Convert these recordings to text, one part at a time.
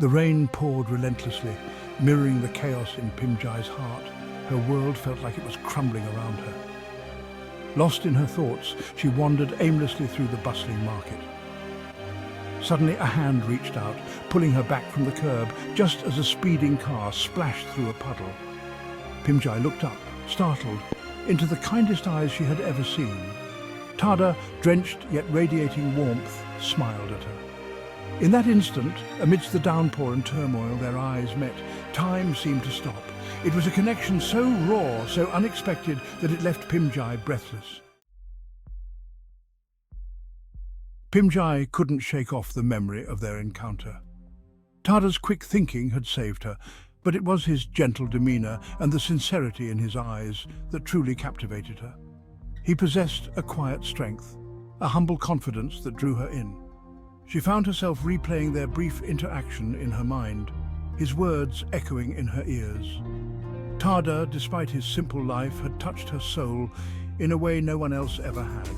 The rain poured relentlessly, mirroring the chaos in Pimjai's heart. Her world felt like it was crumbling around her. Lost in her thoughts, she wandered aimlessly through the bustling market. Suddenly a hand reached out, pulling her back from the curb, just as a speeding car splashed through a puddle. Pimjai looked up, startled, into the kindest eyes she had ever seen. Tada, drenched yet radiating warmth, smiled at her. In that instant, amidst the downpour and turmoil, their eyes met. Time seemed to stop. It was a connection so raw, so unexpected, that it left Pimjai breathless. Pimjai couldn't shake off the memory of their encounter. Tada's quick thinking had saved her, but it was his gentle demeanor and the sincerity in his eyes that truly captivated her. He possessed a quiet strength, a humble confidence that drew her in. She found herself replaying their brief interaction in her mind, his words echoing in her ears. Tada, despite his simple life, had touched her soul in a way no one else ever had.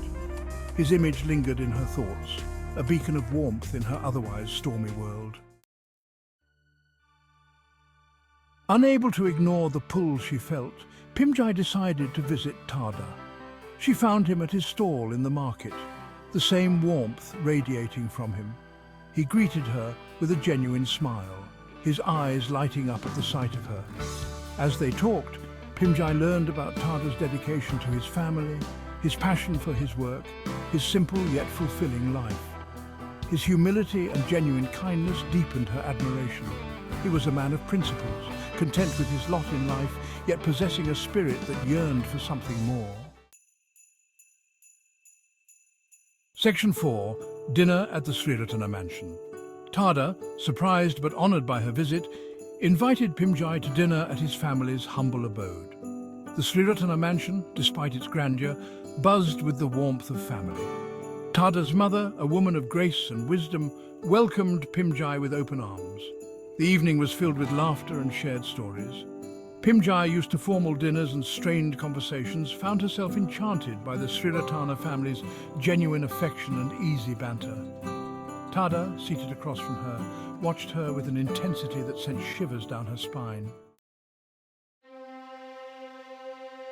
His image lingered in her thoughts, a beacon of warmth in her otherwise stormy world. Unable to ignore the pull she felt, Pimjai decided to visit Tada. She found him at his stall in the market, the same warmth radiating from him. He greeted her with a genuine smile, his eyes lighting up at the sight of her. As they talked, Pimjai learned about Tada's dedication to his family, his passion for his work, his simple yet fulfilling life. His humility and genuine kindness deepened her admiration. He was a man of principles, content with his lot in life, yet possessing a spirit that yearned for something more. Section 4. Dinner at the Sriratana mansion. Tada, surprised but honored by her visit, invited Pimjai to dinner at his family's humble abode. The Sriratana mansion, despite its grandeur, buzzed with the warmth of family. Tada's mother, a woman of grace and wisdom, welcomed Pimjai with open arms. The evening was filled with laughter and shared stories. Pimjai, used to formal dinners and strained conversations, found herself enchanted by the Sriratana family's genuine affection and easy banter. Tada, seated across from her, watched her with an intensity that sent shivers down her spine.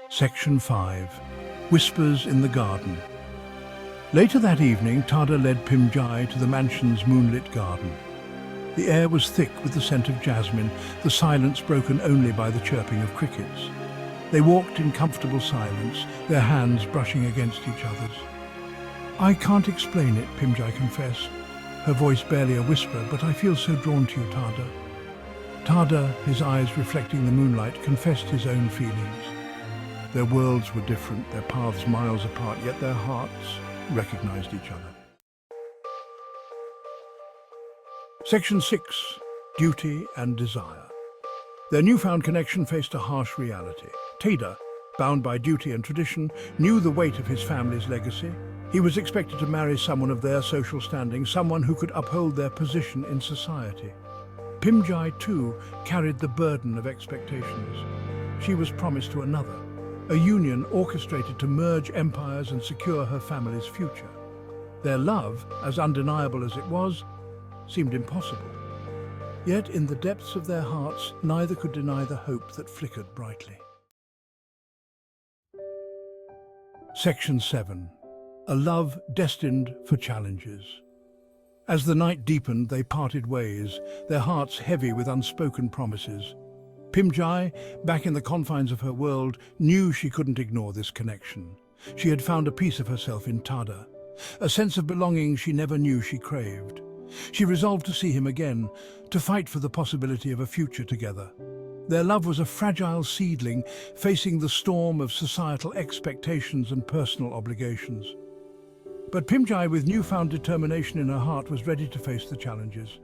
Section 5. Whispers in the Garden. Later that evening, Tada led Pimjai to the mansion's moonlit garden. The air was thick with the scent of jasmine, the silence broken only by the chirping of crickets. They walked in comfortable silence, their hands brushing against each other's. "I can't explain it," Pimjai confessed, her voice barely a whisper, "but I feel so drawn to you, Tada." Tada, his eyes reflecting the moonlight, confessed his own feelings. Their worlds were different, their paths miles apart, yet their hearts recognized each other. Section 6. Duty and Desire. Their newfound connection faced a harsh reality. Tada, bound by duty and tradition, knew the weight of his family's legacy. He was expected to marry someone of their social standing, someone who could uphold their position in society. Pimjai, too, carried the burden of expectations. She was promised to another, a union orchestrated to merge empires and secure her family's future. Their love, as undeniable as it was, seemed impossible. Yet in the depths of their hearts, neither could deny the hope that flickered brightly. Section 7. A love destined for challenges. As the night deepened, they parted ways, their hearts heavy with unspoken promises. Pimjai, back in the confines of her world, knew she couldn't ignore this connection. She had found a piece of herself in Tada, a sense of belonging she never knew she craved. She resolved to see him again, to fight for the possibility of a future together. Their love was a fragile seedling, facing the storm of societal expectations and personal obligations. But Pimjai, with newfound determination in her heart, was ready to face the challenges.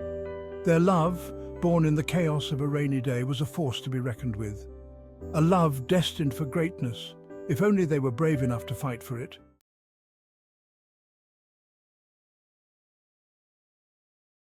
Their love, born in the chaos of a rainy day, was a force to be reckoned with. A love destined for greatness, if only they were brave enough to fight for it.